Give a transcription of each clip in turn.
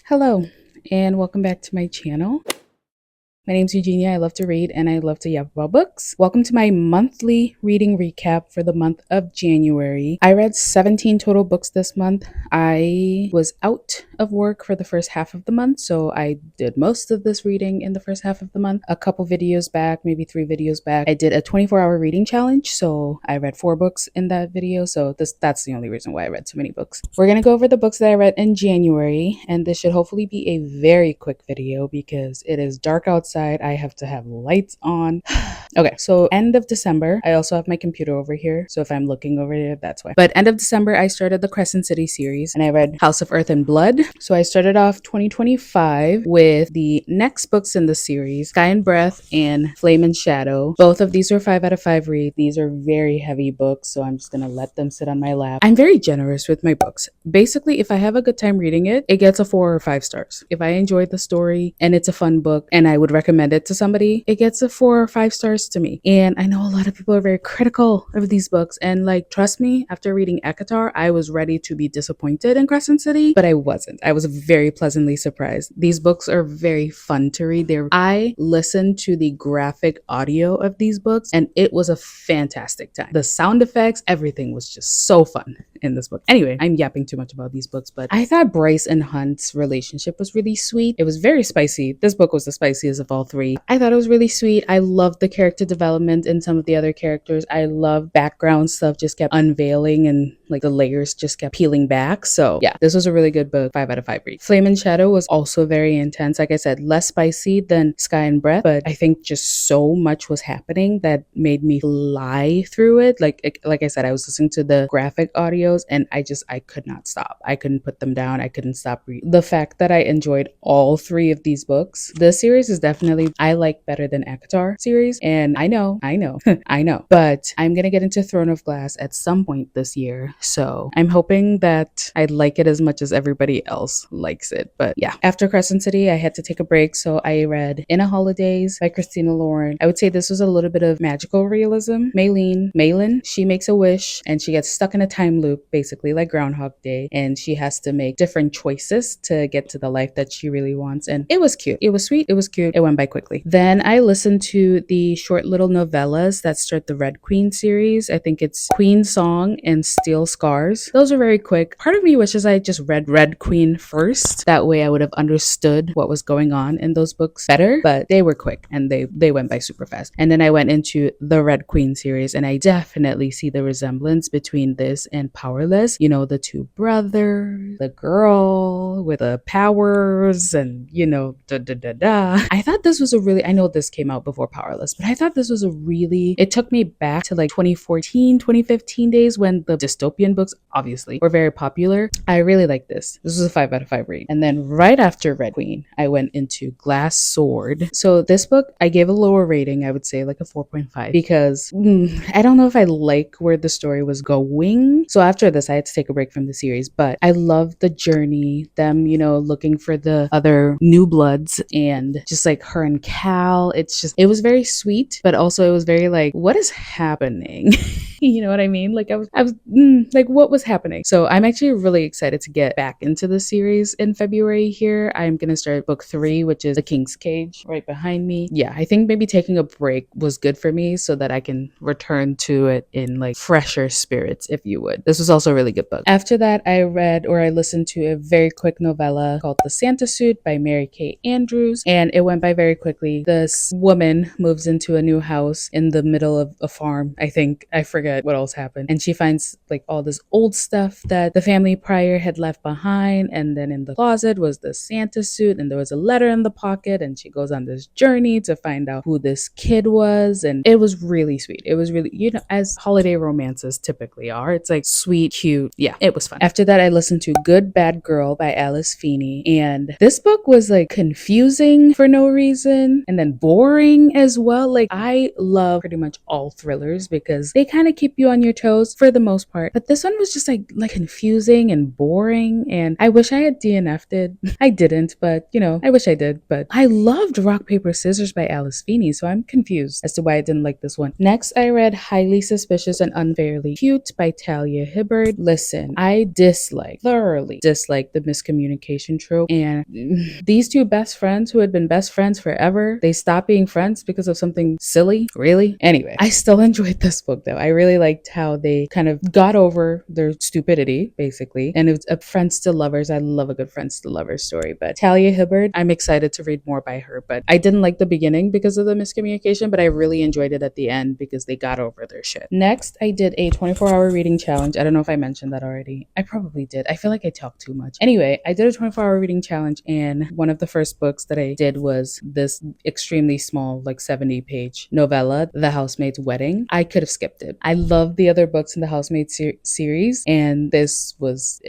Hello, and welcome back to my channel. My name's Eugenia. I love to read and I love to yap about books. Welcome to my monthly reading recap for the month of January. I read 17 total books this month. I was out of work for the first half of the month, so I did most of this reading in the first half of the month. A couple videos back, maybe 3 videos back, I did a 24-hour reading challenge, so I read 4 books in that video, so that's the only reason why I read so many books. We're gonna go over the books that I read in January, and this should hopefully be a very quick video because it is dark outside. I have to have lights on. Okay, so end of December, I also have my computer over here, so if I'm looking over there, that's why. But end of December, I started the Crescent City series, and I read House of Earth and Blood. So I started off 2025 with the next books in the series, Sky and Breath and Flame and Shadow. Both of these are 5 out of 5 read. These are very heavy books, so I'm just gonna let them sit on my lap. I'm very generous with my books. Basically, if I have a good time reading it, it gets a 4 or 5 stars. If I enjoyed the story and it's a fun book and I would recommend it to somebody, it gets a 4 or 5 stars to me. And I know a lot of people are very critical of these books, and like, trust me, after reading Ekatar, I was ready to be disappointed in Crescent City, but I wasn't. I was very pleasantly surprised. These books are very fun to read. I listened to the graphic audio of these books and it was a fantastic time. The sound effects, everything was just so fun in this book. Anyway, I'm yapping too much about these books, but I thought Bryce and Hunt's relationship was really sweet. It was very spicy. This book was the spiciest of all 3. I thought it was really sweet. I loved the character development in some of the other characters. I love background stuff just kept unveiling and like the layers just kept peeling back. So yeah, this was a really good book. 5 out of 5 read. Flame and Shadow was also very intense. Like I said, less spicy than Sky and Breath, but I think just so much was happening that made me fly through it. Like I said, I was listening to the graphic audios and I could not stop. I couldn't put them down. I couldn't stop reading. The fact that I enjoyed all 3 of these books, this series is definitely I like better than Ekatar series. And I know, I know, but I'm gonna get into Throne of Glass at some point this year. So I'm hoping that I like it as much as everybody else likes it. But yeah, after Crescent City, I had to take a break. So I read In a Holidays by Christina Lauren. I would say this was a little bit of magical realism. Maylin, she makes a wish and she gets stuck in a time loop, basically like Groundhog Day. And she has to make different choices to get to the life that she really wants. And it was cute. It was sweet. It was cute. It went by quickly. Then I listened to the short little novellas that start the Red Queen series. I think it's Queen Song and Steel Scars. Those are very quick. Part of me wishes I just read Red Queen first. That way I would have understood what was going on in those books better, but they were quick and they went by super fast. And then I went into the Red Queen series and I definitely see the resemblance between this and Powerless. You know, the 2 brothers, the girl with the powers and, you know, I thought this was I know this came out before Powerless, but I thought this was it took me back to like 2014, 2015 days when the dystopian books obviously were very popular. I really like this. This was a 5 out of 5 read. And then right after Red Queen, I went into Glass Sword. So this book, I gave a lower rating. I would say like a 4.5 because I don't know if I like where the story was going. So after this, I had to take a break from the series, but I love the journey, them, you know, looking for the other new bloods and just like her and Cal. It was very sweet, but also it was very like, what is happening? You know what I mean? Like I was like, what was happening? So I'm actually really excited to get back into the series in February here. I'm going to start book 3, which is The King's Cage right behind me. Yeah, I think maybe taking a break was good for me so that I can return to it in like fresher spirits, if you would. This was also a really good book. After that, I listened to a very quick novella called The Santa Suit by Mary Kay Andrews, and it went by very quickly. This woman moves into a new house in the middle of a farm. I forget what else happened. And she finds like all this old stuff that the family prior had left behind. And then in the closet was the Santa suit and there was a letter in the pocket. And she goes on this journey to find out who this kid was. And it was really sweet. It was really, you know, as holiday romances typically are. It's like sweet, cute. Yeah, it was fun. After that, I listened to Good Bad Girl by Alice Feeney. And this book was like confusing for no reason and then boring as well. Like I love pretty much all thrillers because they kind of keep you on your toes for the most part. But this one was just like confusing and boring. And I wish I had DNF'd it. I didn't, but I wish I did. But I loved Rock, Paper, Scissors by Alice Feeney, so I'm confused as to why I didn't like this one. Next, I read Highly Suspicious and Unfairly Cute by Talia Hibbard. Listen, I thoroughly dislike the miscommunication trope. And these two best friends who had been best friends forever, they stopped being friends because of something silly. Really? Anyway, I still enjoyed this book though. I really liked how they kind of got over their stupidity, basically. And it was a friends to lovers. I love a good friends to lovers story. But Talia Hibbard, I'm excited to read more by her. But I didn't like the beginning because of the miscommunication, but I really enjoyed it at the end because they got over their shit. Next, I did a 24-hour reading challenge. I don't know if I mentioned that already. I probably did. I feel like I talked too much. Anyway, I did a 24-hour reading challenge, and one of the first books that I did was this extremely small, like 70-page novella, The Housemaid's Wedding. I could have skipped it. I love the other books in the Housemaid series, and this was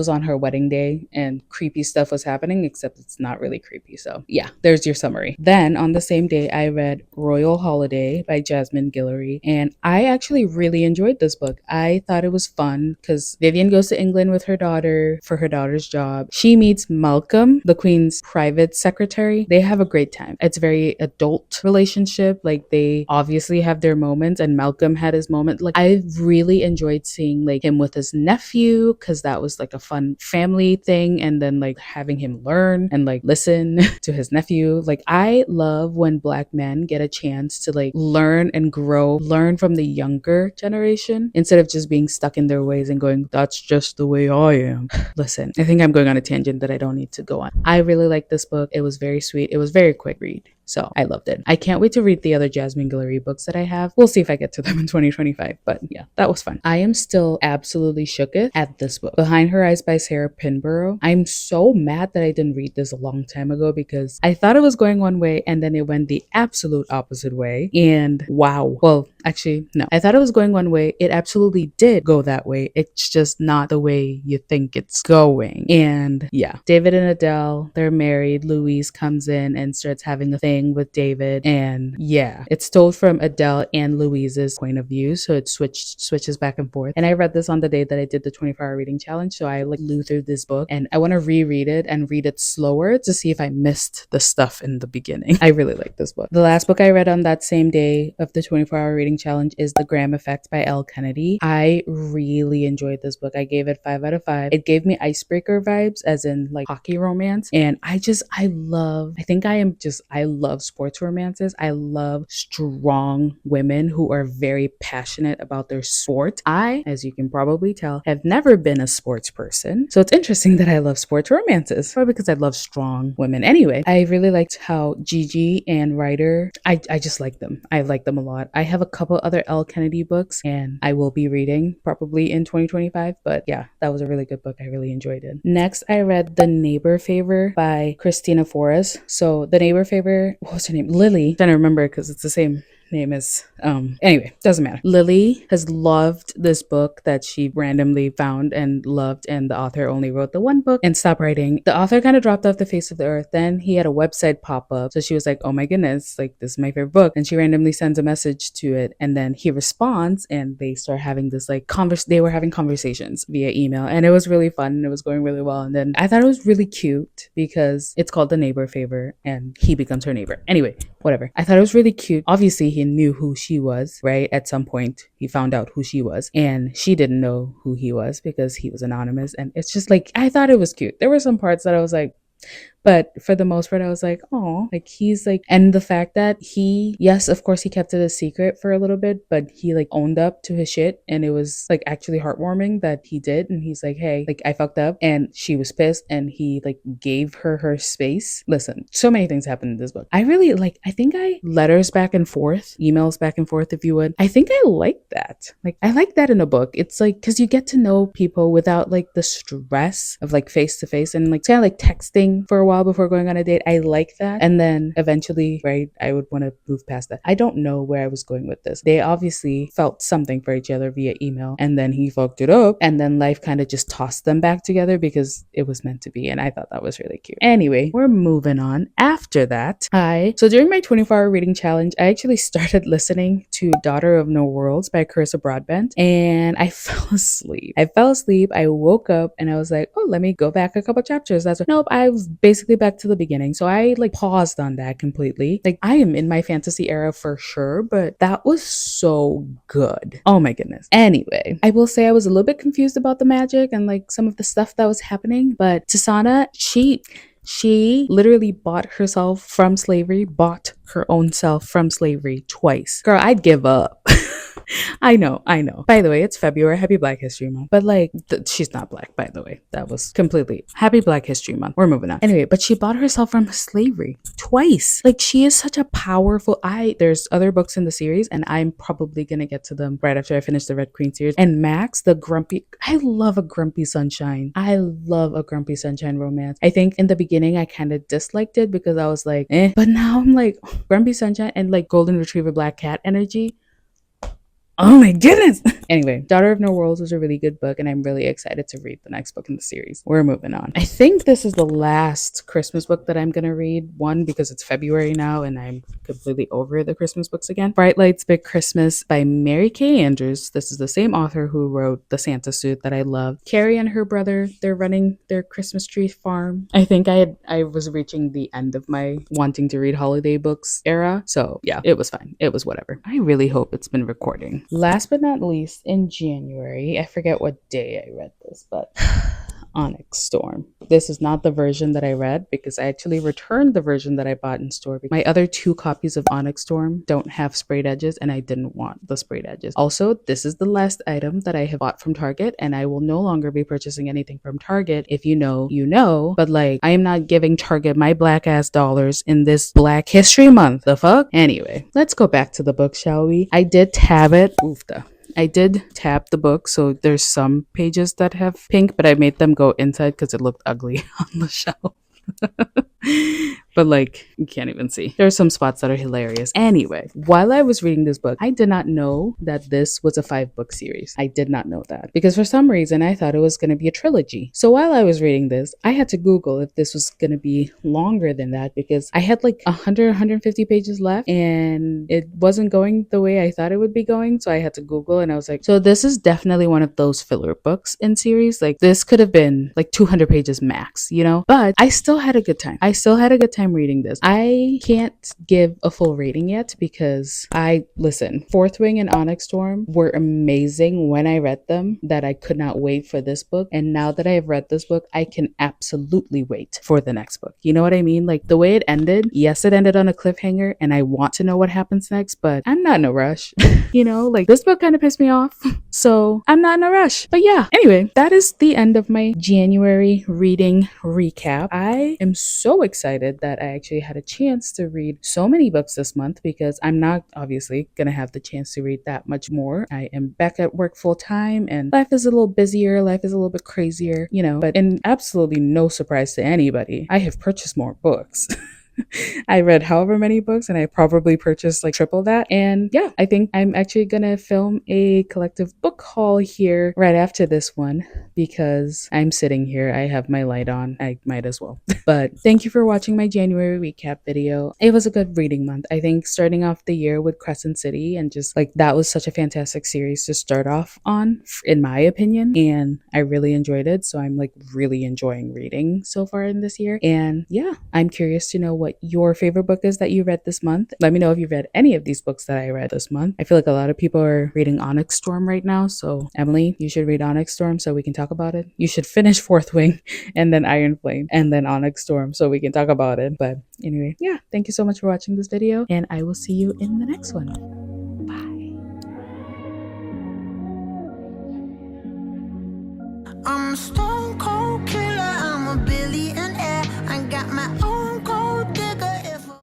on her wedding day, and creepy stuff was happening, except it's not really creepy. So yeah, there's your summary. Then on the same day, I read Royal Holiday by Jasmine Guillory, and I actually really enjoyed this book. I thought it was fun because Vivian goes to England with her daughter for her daughter's job. She meets Malcolm, the Queen's private secretary. They have a great time. It's a very adult relationship. Like, they obviously have their moments, and Malcolm had his moment. Like, I really enjoyed seeing like him with his nephew, because that was like a fun family thing, and then like having him learn and like listen to his nephew. Like, I love when Black men get a chance to like learn and grow, learn from the younger generation instead of just being stuck in their ways and going, that's just the way I am. Listen, I think I'm going on a tangent that I don't need to go on. I really liked this book. It was very sweet. It was very quick read. So I loved it. I can't wait to read the other Jasmine Guillory books that I have. We'll see if I get to them in 2025. But yeah, that was fun. I am still absolutely shooketh at this book, Behind Her Eyes by Sarah Pinborough. I'm so mad that I didn't read this a long time ago because I thought it was going one way and then it went the absolute opposite way. And wow. Well, actually, no. I thought it was going one way. It absolutely did go that way. It's just not the way you think it's going. And yeah, David and Adele, they're married. Louise comes in and starts having a thing with David, and yeah, it's told from Adele and Louise's point of view, so it switches back and forth. And I read this on the day that I did the 24-hour reading challenge, so I like blew through this book, and I want to reread it and read it slower to see if I missed the stuff in the beginning. I really like this book. The last book I read on that same day of the 24-hour reading challenge is The Graham Effect by Elle Kennedy. I really enjoyed this book. I gave it 5 out of 5. It gave me icebreaker vibes, as in like hockey romance, and I love sports romances. I love strong women who are very passionate about their sport. I, as you can probably tell, have never been a sports person. So it's interesting that I love sports romances, probably because I love strong women. Anyway, I really liked how Gigi and Ryder, I just like them. I like them a lot. I have a couple other Elle Kennedy books and I will be reading probably in 2025. But yeah, that was a really good book. I really enjoyed it. Next, I read The Neighbor Favor by Christina Forrest. So The Neighbor Favor, what was her name? Lily. I'm trying to remember because it's the same name as anyway, doesn't matter. Lily has loved this book that she randomly found and loved, and the author only wrote the one book and stopped writing. The author kind of dropped off the face of the earth. Then he had a website pop up, so she was like, oh my goodness, like this is my favorite book, and she randomly sends a message to it, and then he responds, and they start having this like they were having conversations via email, and it was really fun and it was going really well. And then I thought it was really cute because it's called The Neighbor Favor and he becomes her neighbor. Anyway, whatever. I thought it was really cute. Obviously he knew who she was, right? At some point he found out who she was, and she didn't know who he was because he was anonymous. And it's just like, I thought it was cute. There were some parts that I was like, but for the most part, I was like, oh, like he's like, and the fact that yes, of course he kept it a secret for a little bit, but he like owned up to his shit, and it was like actually heartwarming that he did. And he's like, hey, like I fucked up, and she was pissed, and he like gave her space. Listen, so many things happened in this book. I really like, I think letters back and forth, emails back and forth, if you would. I think I like that. Like I like that in a book. It's like, because you get to know people without like the stress of like face to face, and like kind of like texting for a while while before going on a date. I like that. And then eventually, right, I would want to move past that. I don't know where I was going with this. They obviously felt something for each other via email, and then he fucked it up, and then life kind of just tossed them back together because it was meant to be. And I thought that was really cute. Anyway, we're moving on. After that, so during my 24-hour reading challenge, I actually started listening to Daughter of No Worlds by Carissa Broadbent, and I fell asleep. I woke up and I was like, oh, let me go back a couple chapters. That's what, nope, I was basically back to the beginning. So I like paused on that completely. Like, I am in my fantasy era for sure, but that was so good. Oh my goodness. Anyway, I will say I was a little bit confused about the magic and like some of the stuff that was happening, but Tasana, she literally bought her own self from slavery twice. Girl, I'd give up. I know. By the way, it's February. Happy Black History Month. But like, she's not black, by the way. That was completely Happy Black History Month. We're moving on. Anyway, but she bought herself from slavery twice. Like, she is such a powerful. There's other books in the series, and I'm probably gonna get to them right after I finish the Red Queen series. And Max, I love a grumpy sunshine. I love a grumpy sunshine romance. I think in the beginning I kind of disliked it because I was like, but now I'm like, grumpy sunshine and like golden retriever black cat energy. Oh my goodness. Anyway, Daughter of No Worlds was a really good book, and I'm really excited to read the next book in the series. We're moving on. I think this is the last Christmas book that I'm going to read. One, because it's February now, and I'm completely over the Christmas books again. Bright Lights Big Christmas by Mary Kay Andrews. This is the same author who wrote The Santa Suit that I love. Carrie and her brother, they're running their Christmas tree farm. I think I was reaching the end of my wanting to read holiday books era. So yeah, it was fine. It was whatever. I really hope it's been recording. Last but not least, in January, I forget what day I read this, but Onyx Storm. This is not the version that I read because I actually returned the version that I bought in store. My other 2 copies of Onyx Storm don't have sprayed edges, and I didn't want the sprayed edges. Also, this is the last item that I have bought from Target, and I will no longer be purchasing anything from Target. If you know, you know, but like, I am not giving Target my black ass dollars in this Black History Month. The fuck? Anyway, let's go back to the book, shall we? I did tab it. Oofta. I did tap the book, so there's some pages that have pink, but I made them go inside because it looked ugly on the shelf. But like, you can't even see. There are some spots that are hilarious. Anyway, while I was reading this book, I did not know that this was a 5-book series. I did not know that because for some reason I thought it was going to be a trilogy. So while I was reading this, I had to Google if this was going to be longer than that because I had like 150 pages left and it wasn't going the way I thought it would be going. So I had to Google, and I was like, so this is definitely one of those filler books in series. Like, this could have been like 200 pages max, you know? But I still had a good time. Reading this. I can't give a full rating yet because Fourth Wing and Onyx Storm were amazing when I read them, that I could not wait for this book. And now that I have read this book, I can absolutely wait for the next book. You know what I mean? Like, the way it ended, yes, it ended on a cliffhanger and I want to know what happens next, but I'm not in a rush. You know, like, this book kind of pissed me off. So I'm not in a rush. But yeah, anyway, that is the end of my January reading recap. I am so excited that I actually had a chance to read so many books this month because I'm not obviously gonna have the chance to read that much more. I am back at work full time and life is a little busier, life is a little bit crazier, you know, but in absolutely no surprise to anybody, I have purchased more books. I read however many books and I probably purchased like triple that. And yeah, I think I'm actually gonna film a collective book haul here right after this one because I'm sitting here, I have my light on, I might as well. But thank you for watching my January recap video. It was a good reading month. I think starting off the year with Crescent City and just like, that was such a fantastic series to start off on, in my opinion, and I really enjoyed it. So I'm like really enjoying reading so far in this year. And yeah, I'm curious to know what your favorite book is that you read this month. Let me know if you read any of these books that I read this month. I feel like a lot of people are reading Onyx Storm right now. So Emily, you should read Onyx Storm so we can talk about it. You should finish Fourth Wing and then Iron Flame and then Onyx Storm so we can talk about it. But anyway, yeah, thank you so much for watching this video and I will see you in the next one. Bye. I'm